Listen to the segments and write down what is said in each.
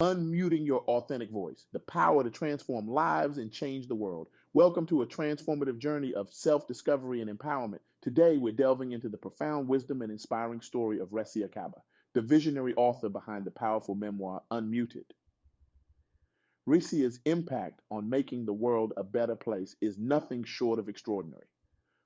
Unmuting your authentic voice, the power to transform lives and change the world. Welcome to a transformative journey of self discovery and empowerment. Today, we're delving into the profound wisdom and inspiring story of Recia Kabbah, the visionary author behind the powerful memoir Unmuted. Recia's impact on making the world a better place is nothing short of extraordinary.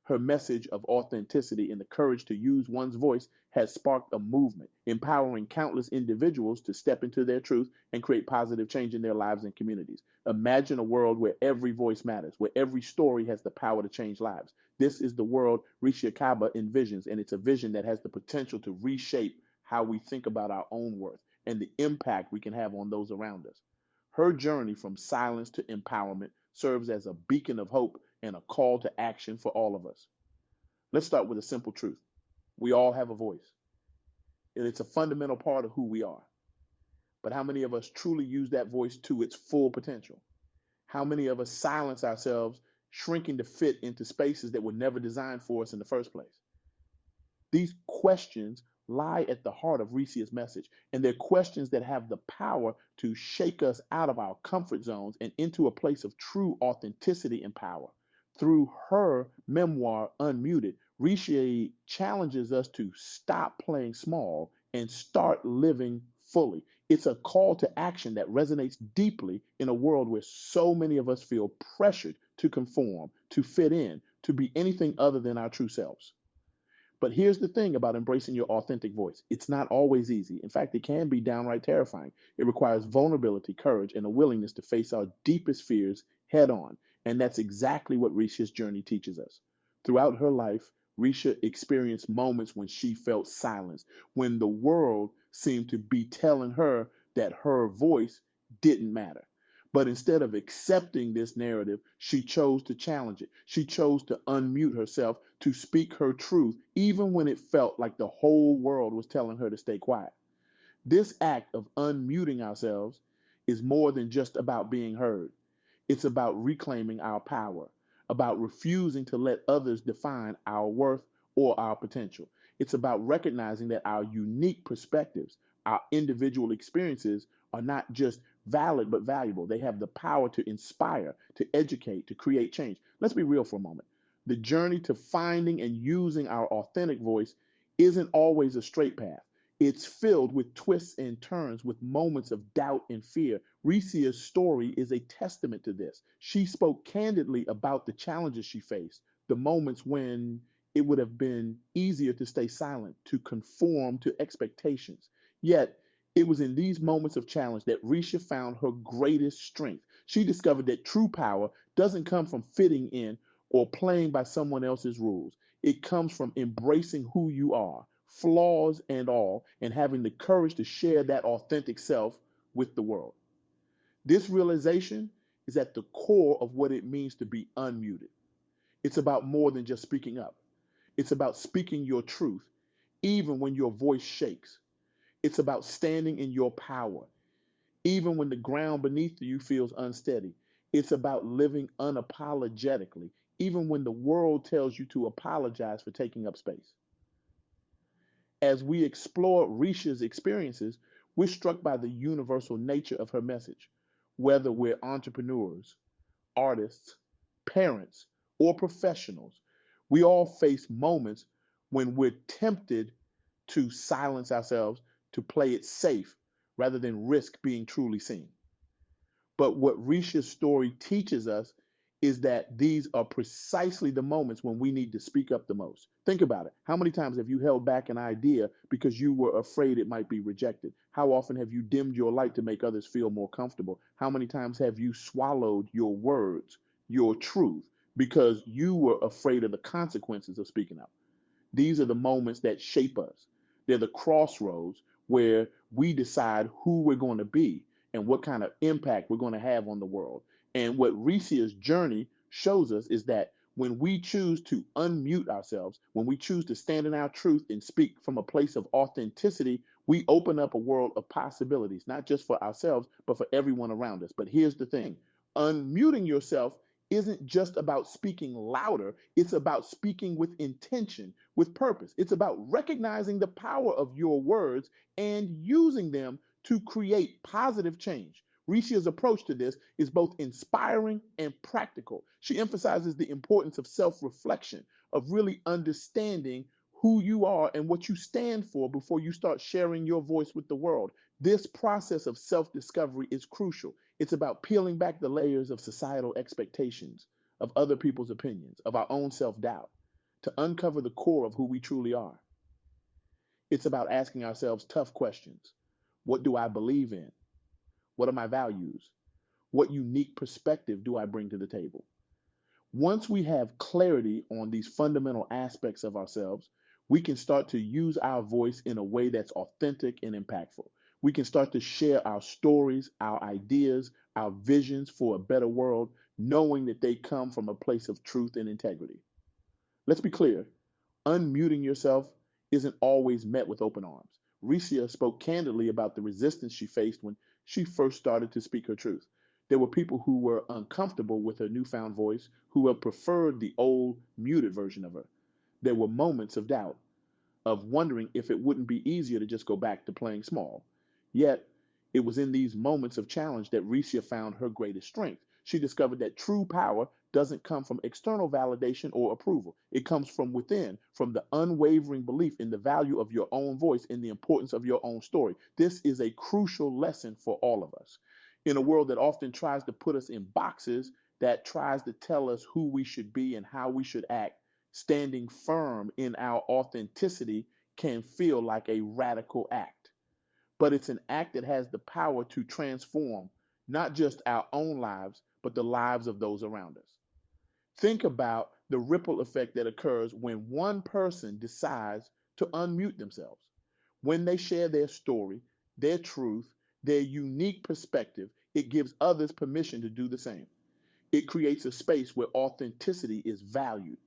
Her message of authenticity and the courage to use one's voice has sparked a movement, empowering countless individuals to step into their truth and create positive change in their lives and communities. Imagine a world where every voice matters, where every story has the power to change lives. This is the world Recia Kabbah envisions, and it's a vision that has the potential to reshape how we think about our own worth and the impact we can have on those around us. Her journey from silence to empowerment serves as a beacon of hope and a call to action for all of us. Let's start with a simple truth. We all have a voice, and it's a fundamental part of who we are. But how many of us truly use that voice to its full potential? How many of us silence ourselves, shrinking to fit into spaces that were never designed for us in the first place? These questions lie at the heart of Recia's message, and they're questions that have the power to shake us out of our comfort zones and into a place of true authenticity and power. Through her memoir, Unmuted, Recia challenges us to stop playing small and start living fully. It's a call to action that resonates deeply in a world where so many of us feel pressured to conform, to fit in, to be anything other than our true selves. But here's the thing about embracing your authentic voice. It's not always easy. In fact, it can be downright terrifying. It requires vulnerability, courage, and a willingness to face our deepest fears head on. And that's exactly what Ricia's journey teaches us. Throughout her life, Ricia experienced moments when she felt silence, when the world seemed to be telling her that her voice didn't matter. But instead of accepting this narrative, she chose to challenge it. She chose to unmute herself, to speak her truth, even when it felt like the whole world was telling her to stay quiet. This act of unmuting ourselves is more than just about being heard. It's about reclaiming our power, about refusing to let others define our worth or our potential. It's about recognizing that our unique perspectives, our individual experiences are not just valid but valuable. They have the power to inspire, to educate, to create change. Let's be real for a moment. The journey to finding and using our authentic voice isn't always a straight path. It's filled with twists and turns, with moments of doubt and fear. Ricia's story is a testament to this. She spoke candidly about the challenges she faced, the moments when it would have been easier to stay silent, to conform to expectations. Yet, it was in these moments of challenge that Ricia found her greatest strength. She discovered that true power doesn't come from fitting in or playing by someone else's rules. It comes from embracing who you are, flaws and all, and having the courage to share that authentic self with the world. This realization is at the core of what it means to be unmuted. It's about more than just speaking up. It's about speaking your truth, even when your voice shakes. It's about standing in your power, even when the ground beneath you feels unsteady. It's about living unapologetically, even when the world tells you to apologize for taking up space. As we explore Ricia's experiences, we're struck by the universal nature of her message. Whether we're entrepreneurs, artists, parents, or professionals, we all face moments when we're tempted to silence ourselves, to play it safe, rather than risk being truly seen. But what Risha's story teaches us is that these are precisely the moments when we need to speak up the most. Think about it. How many times have you held back an idea because you were afraid it might be rejected? How often have you dimmed your light to make others feel more comfortable? How many times have you swallowed your words, your truth, because you were afraid of the consequences of speaking up? These are the moments that shape us. They're the crossroads where we decide who we're going to be and what kind of impact we're going to have on the world. And what Ricia's journey shows us is that when we choose to unmute ourselves, when we choose to stand in our truth and speak from a place of authenticity, we open up a world of possibilities, not just for ourselves, but for everyone around us. But here's the thing: unmuting yourself isn't just about speaking louder, it's about speaking with intention, with purpose. It's about recognizing the power of your words and using them to create positive change. Ricia's approach to this is both inspiring and practical. She emphasizes the importance of self reflection, of really understanding who you are and what you stand for before you start sharing your voice with the world. This process of self discovery is crucial. It's about peeling back the layers of societal expectations, of other people's opinions, of our own self doubt, to uncover the core of who we truly are. It's about asking ourselves tough questions. What do I believe in? What are my values? What unique perspective do I bring to the table? Once we have clarity on these fundamental aspects of ourselves, we can start to use our voice in a way that's authentic and impactful. We can start to share our stories, our ideas, our visions for a better world, knowing that they come from a place of truth and integrity. Let's be clear, unmuting yourself isn't always met with open arms. Recia spoke candidly about the resistance she faced when she first started to speak her truth. There were people who were uncomfortable with her newfound voice, who had preferred the old, muted version of her. There were moments of doubt, of wondering if it wouldn't be easier to just go back to playing small. Yet, it was in these moments of challenge that Recia found her greatest strength. She discovered that true power doesn't come from external validation or approval. It comes from within, from the unwavering belief in the value of your own voice, in the importance of your own story. This is a crucial lesson for all of us. In a world that often tries to put us in boxes, that tries to tell us who we should be and how we should act, standing firm in our authenticity can feel like a radical act. But it's an act that has the power to transform not just our own lives, but the lives of those around us. Think about the ripple effect that occurs when one person decides to unmute themselves. When they share their story, their truth, their unique perspective, it gives others permission to do the same. It creates a space where authenticity is valued,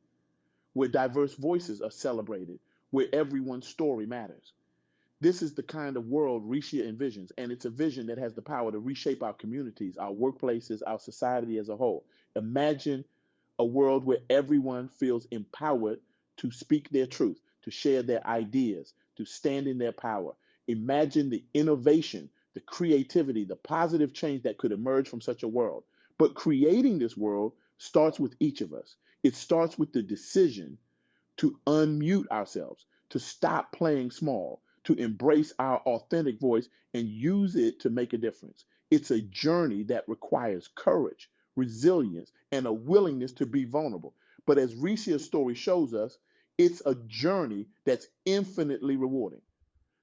where diverse voices are celebrated, where everyone's story matters. This is the kind of world Rishi envisions, and it's a vision that has the power to reshape our communities, our workplaces, our society as a whole. Imagine a world where everyone feels empowered to speak their truth, to share their ideas, to stand in their power. Imagine the innovation, the creativity, the positive change that could emerge from such a world. But creating this world starts with each of us. It starts with the decision to unmute ourselves, to stop playing small, to embrace our authentic voice and use it to make a difference. It's a journey that requires courage, resilience, and a willingness to be vulnerable. But as Ricia's story shows us, it's a journey that's infinitely rewarding.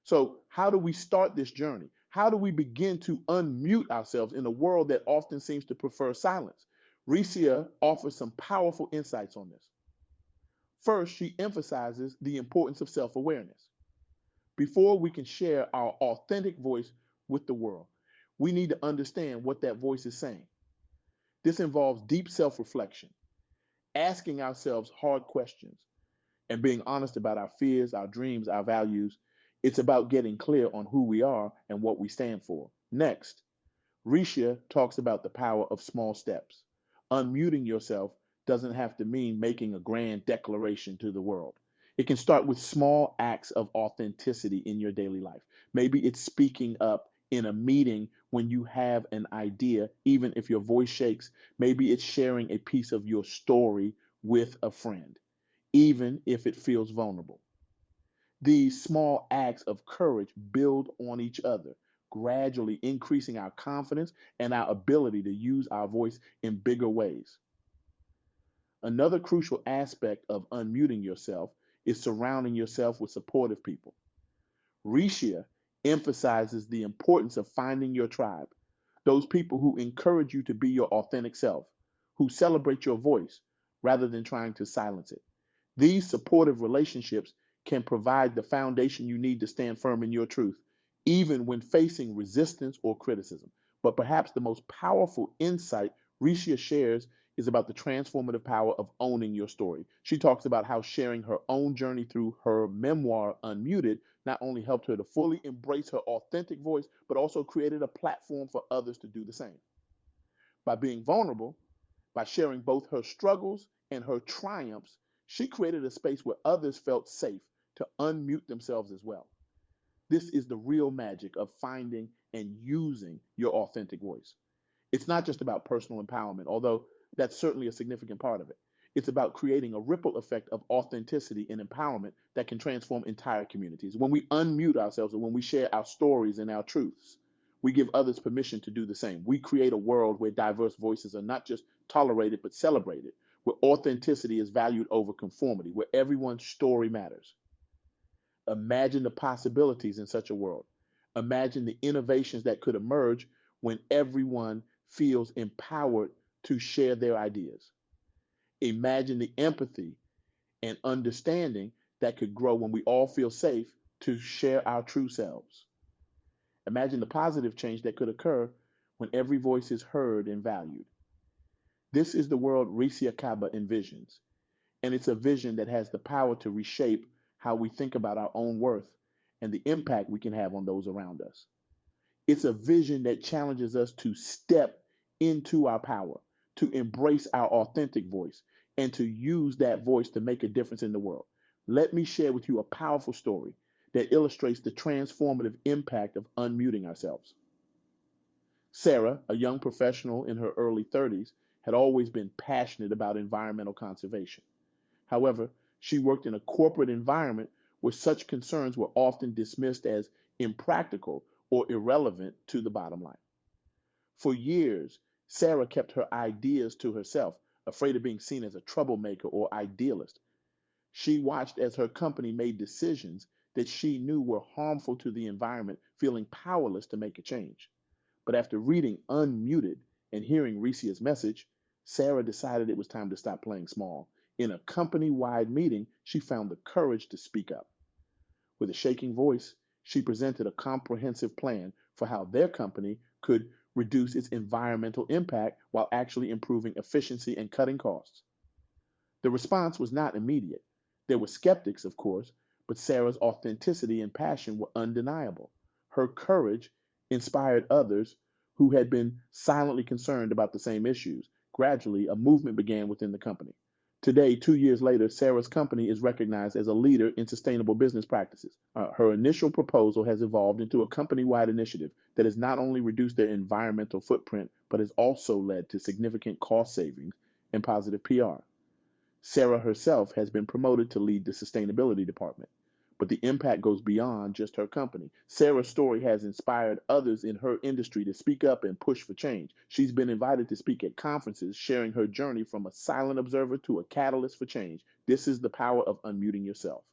So, how do we start this journey? How do we begin to unmute ourselves in a world that often seems to prefer silence? Ricia offers some powerful insights on this. First, she emphasizes the importance of self awareness. Before we can share our authentic voice with the world, we need to understand what that voice is saying. This involves deep self reflection, asking ourselves hard questions, and being honest about our fears, our dreams, our values. It's about getting clear on who we are and what we stand for. Next, Risha talks about the power of small steps. Unmuting yourself doesn't have to mean making a grand declaration to the world. It can start with small acts of authenticity in your daily life. Maybe it's speaking up in a meeting when you have an idea, even if your voice shakes. Maybe it's sharing a piece of your story with a friend, even if it feels vulnerable. These small acts of courage build on each other, gradually increasing our confidence and our ability to use our voice in bigger ways. Another crucial aspect of unmuting yourself is surrounding yourself with supportive people. Risha emphasizes the importance of finding your tribe, those people who encourage you to be your authentic self, who celebrate your voice rather than trying to silence it. These supportive relationships can provide the foundation you need to stand firm in your truth, even when facing resistance or criticism. But perhaps the most powerful insight Risha shares is about the transformative power of owning your story. She talks about how sharing her own journey through her memoir, Unmuted, not only helped her to fully embrace her authentic voice, but also created a platform for others to do the same. By being vulnerable, by sharing both her struggles and her triumphs, she created a space where others felt safe to unmute themselves as well. This is the real magic of finding and using your authentic voice. It's not just about personal empowerment, although that's certainly a significant part of it. It's about creating a ripple effect of authenticity and empowerment that can transform entire communities. When we unmute ourselves and when we share our stories and our truths, we give others permission to do the same. We create a world where diverse voices are not just tolerated but celebrated, where authenticity is valued over conformity, where everyone's story matters. Imagine the possibilities in such a world. Imagine the innovations that could emerge when everyone feels empowered to share their ideas. Imagine the empathy and understanding that could grow when we all feel safe to share our true selves. Imagine the positive change that could occur when every voice is heard and valued. This is the world Recia Kabbah envisions, and it's a vision that has the power to reshape how we think about our own worth and the impact we can have on those around us. It's a vision that challenges us to step into our power, to embrace our authentic voice, and to use that voice to make a difference in the world. Let me share with you a powerful story that illustrates the transformative impact of unmuting ourselves. Sarah, a young professional in her early 30s, had always been passionate about environmental conservation. However, she worked in a corporate environment where such concerns were often dismissed as impractical or irrelevant to the bottom line. For years, Sarah kept her ideas to herself, afraid of being seen as a troublemaker or idealist. She watched as her company made decisions that she knew were harmful to the environment, feeling powerless to make a change. But after reading Unmuted and hearing Recia's message, Sarah decided it was time to stop playing small. In a company-wide meeting, she found the courage to speak up. With a shaking voice, she presented a comprehensive plan for how their company could reduce its environmental impact while actually improving efficiency and cutting costs. The response was not immediate. There were skeptics, of course, but Sarah's authenticity and passion were undeniable. Her courage inspired others who had been silently concerned about the same issues. Gradually, a movement began within the company. Today, 2 years later, Sarah's company is recognized as a leader in sustainable business practices. Her initial proposal has evolved into a company-wide initiative that has not only reduced their environmental footprint, but has also led to significant cost savings and positive PR. Sarah herself has been promoted to lead the sustainability department. But the impact goes beyond just her company. Sarah's story has inspired others in her industry to speak up and push for change. She's been invited to speak at conferences, sharing her journey from a silent observer to a catalyst for change. This is the power of unmuting yourself.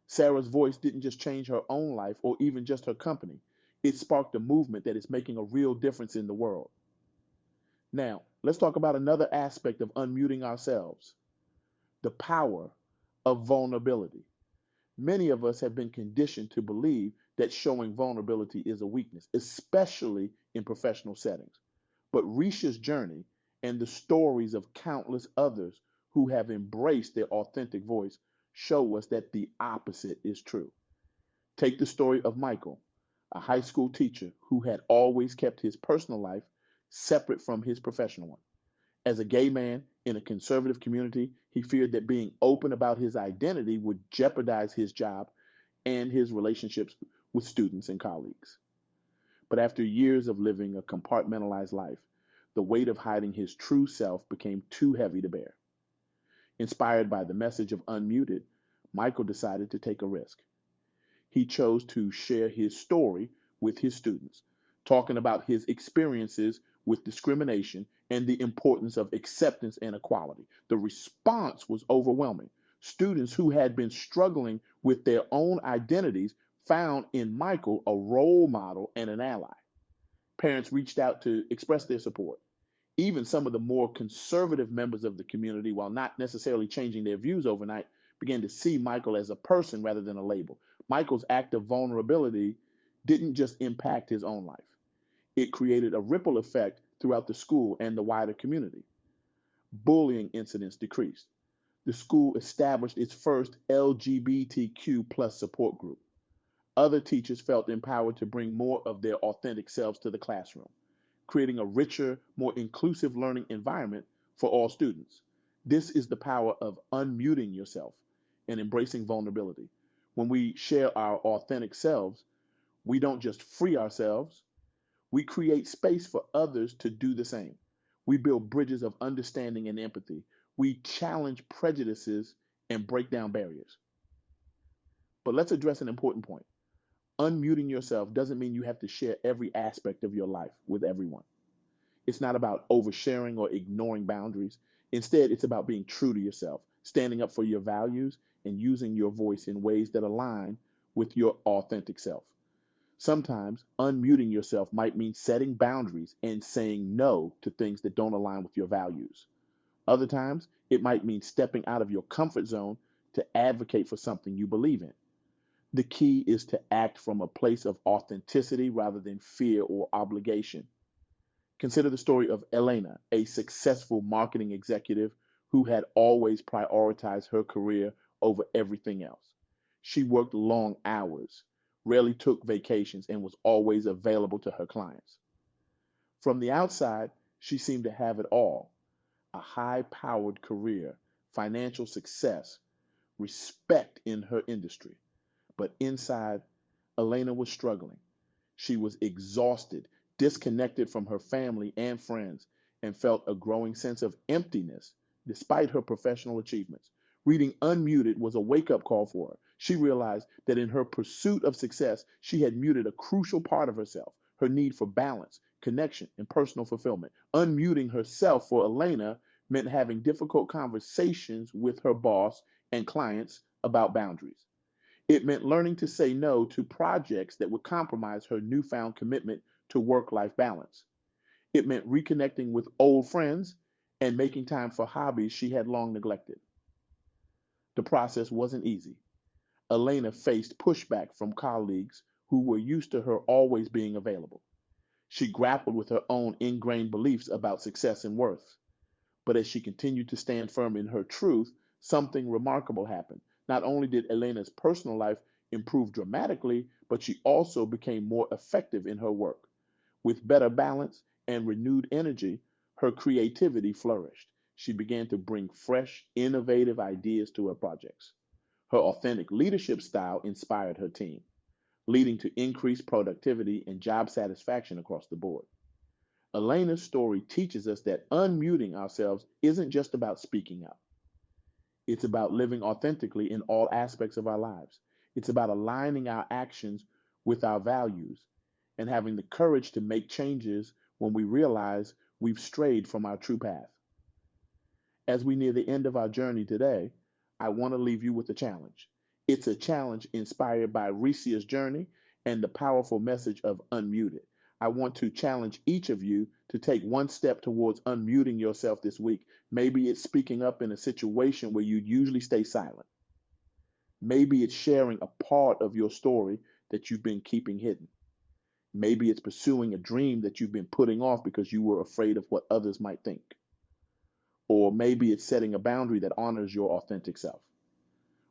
Sarah's voice didn't just change her own life or even just her company. It sparked a movement that is making a real difference in the world. Now, let's talk about another aspect of unmuting ourselves: the power of vulnerability. Many of us have been conditioned to believe that showing vulnerability is a weakness, especially in professional settings. But Ricia's journey and the stories of countless others who have embraced their authentic voice show us that the opposite is true. Take the story of Michael, a high school teacher who had always kept his personal life separate from his professional one. As a gay man in a conservative community, he feared that being open about his identity would jeopardize his job and his relationships with students and colleagues. But after years of living a compartmentalized life, the weight of hiding his true self became too heavy to bear. Inspired by the message of Unmuted, Michael decided to take a risk. He chose to share his story with his students, talking about his experiences with discrimination and the importance of acceptance and equality. The response was overwhelming. Students who had been struggling with their own identities found in Michael a role model and an ally. Parents reached out to express their support. Even some of the more conservative members of the community, while not necessarily changing their views overnight, began to see Michael as a person rather than a label. Michael's act of vulnerability didn't just impact his own life. It created a ripple effect throughout the school and the wider community. Bullying incidents decreased. The school established its first LGBTQ plus support group. Other teachers felt empowered to bring more of their authentic selves to the classroom, creating a richer, more inclusive learning environment for all students. This is the power of unmuting yourself and embracing vulnerability. When we share our authentic selves, we don't just free ourselves, We create space for others to do the same. We build bridges of understanding and empathy. We challenge prejudices and break down barriers. But let's address an important point. Unmuting yourself doesn't mean you have to share every aspect of your life with everyone. It's not about oversharing or ignoring boundaries. Instead, it's about being true to yourself, standing up for your values, and using your voice in ways that align with your authentic self. Sometimes unmuting yourself might mean setting boundaries and saying no to things that don't align with your values. Other times, it might mean stepping out of your comfort zone to advocate for something you believe in. The key is to act from a place of authenticity rather than fear or obligation. Consider the story of Elena, a successful marketing executive who had always prioritized her career over everything else. She worked long hours, rarely took vacations, and was always available to her clients. From the outside, she seemed to have it all: a high powered career, financial success, respect in her industry. But inside, Elena was struggling. She was exhausted, disconnected from her family and friends, and felt a growing sense of emptiness despite her professional achievements. Reading Unmuted was a wake up call for her. She realized that in her pursuit of success, she had muted a crucial part of herself: her need for balance, connection, and personal fulfillment. Unmuting herself for Elena meant having difficult conversations with her boss and clients about boundaries. It meant learning to say no to projects that would compromise her newfound commitment to work life balance. It meant reconnecting with old friends and making time for hobbies she had long neglected. The process wasn't easy. Elena faced pushback from colleagues who were used to her always being available. She grappled with her own ingrained beliefs about success and worth. But as she continued to stand firm in her truth, something remarkable happened. Not only did Elena's personal life improve dramatically, but she also became more effective in her work. With better balance and renewed energy, her creativity flourished. She began to bring fresh, innovative ideas to her projects. Her authentic leadership style inspired her team, leading to increased productivity and job satisfaction across the board. Elena's story teaches us that unmuting ourselves isn't just about speaking up. It's about living authentically in all aspects of our lives. It's about aligning our actions with our values and having the courage to make changes when we realize we've strayed from our true path. As we near the end of our journey today, I want to leave you with a challenge. It's a challenge inspired by Recia's journey and the powerful message of Unmuted. I want to challenge each of you to take one step towards unmuting yourself this week. Maybe it's speaking up in a situation where you usually stay silent. Maybe it's sharing a part of your story that you've been keeping hidden. Maybe it's pursuing a dream that you've been putting off because you were afraid of what others might think. Or maybe it's setting a boundary that honors your authentic self.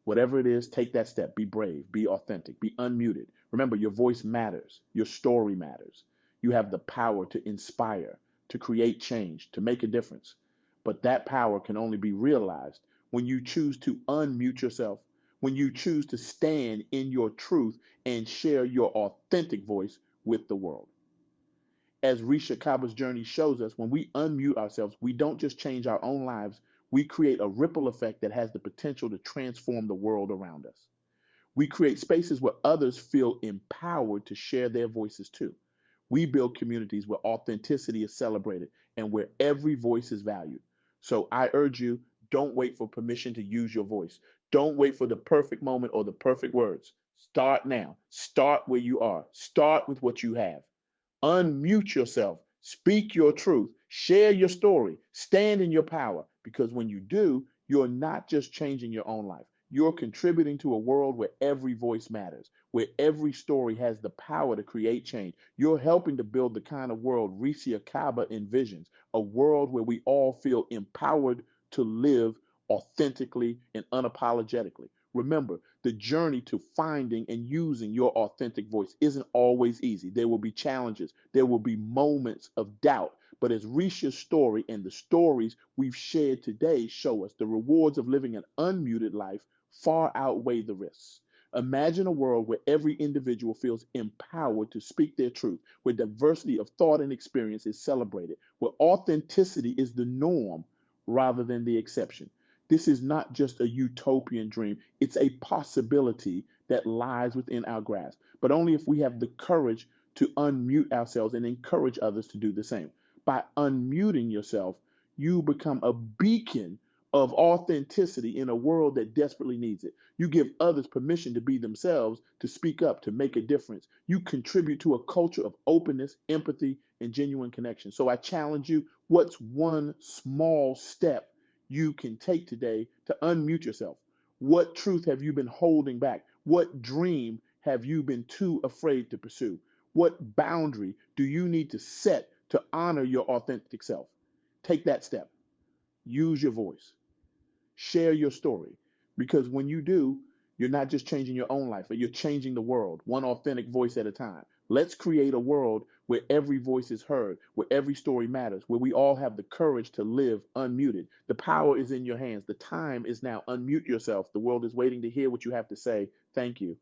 Whatever it is, take that step. Be brave, be authentic, be unmuted. Remember, your voice matters, your story matters. You have the power to inspire, to create change, to make a difference. But that power can only be realized when you choose to unmute yourself, when you choose to stand in your truth and share your authentic voice with the world. As Recia Kabbah's journey shows us, when we unmute ourselves, we don't just change our own lives, we create a ripple effect that has the potential to transform the world around us. We create spaces where others feel empowered to share their voices too. We build communities where authenticity is celebrated and where every voice is valued. So I urge you, don't wait for permission to use your voice. Don't wait for the perfect moment or the perfect words. Start now. Start where you are. Start with what you have. Unmute yourself, speak your truth, share your story, stand in your power, because when you do, you're not just changing your own life. You're contributing to a world where every voice matters, where every story has the power to create change. You're helping to build the kind of world Recia Kabbah envisions, a world where we all feel empowered to live authentically and unapologetically. Remember, the journey to finding and using your authentic voice isn't always easy. There will be challenges. There will be moments of doubt. But as Ricia's story and the stories we've shared today show us, the rewards of living an unmuted life far outweigh the risks. Imagine a world where every individual feels empowered to speak their truth, where diversity of thought and experience is celebrated, where authenticity is the norm rather than the exception. This is not just a utopian dream, it's a possibility that lies within our grasp, but only if we have the courage to unmute ourselves and encourage others to do the same. By unmuting yourself, you become a beacon of authenticity in a world that desperately needs it. You give others permission to be themselves, to speak up, to make a difference. You contribute to a culture of openness, empathy, and genuine connection. So I challenge you, what's one small step you can take today to unmute yourself? What truth have you been holding back? What dream have you been too afraid to pursue? What boundary do you need to set to honor your authentic self? Take that step. Use your voice. Share your story. Because when you do, you're not just changing your own life, but you're changing the world, one authentic voice at a time. Let's create a world where every voice is heard, where every story matters, where we all have the courage to live unmuted. The power is in your hands. The time is now. Unmute yourself. The world is waiting to hear what you have to say. Thank you.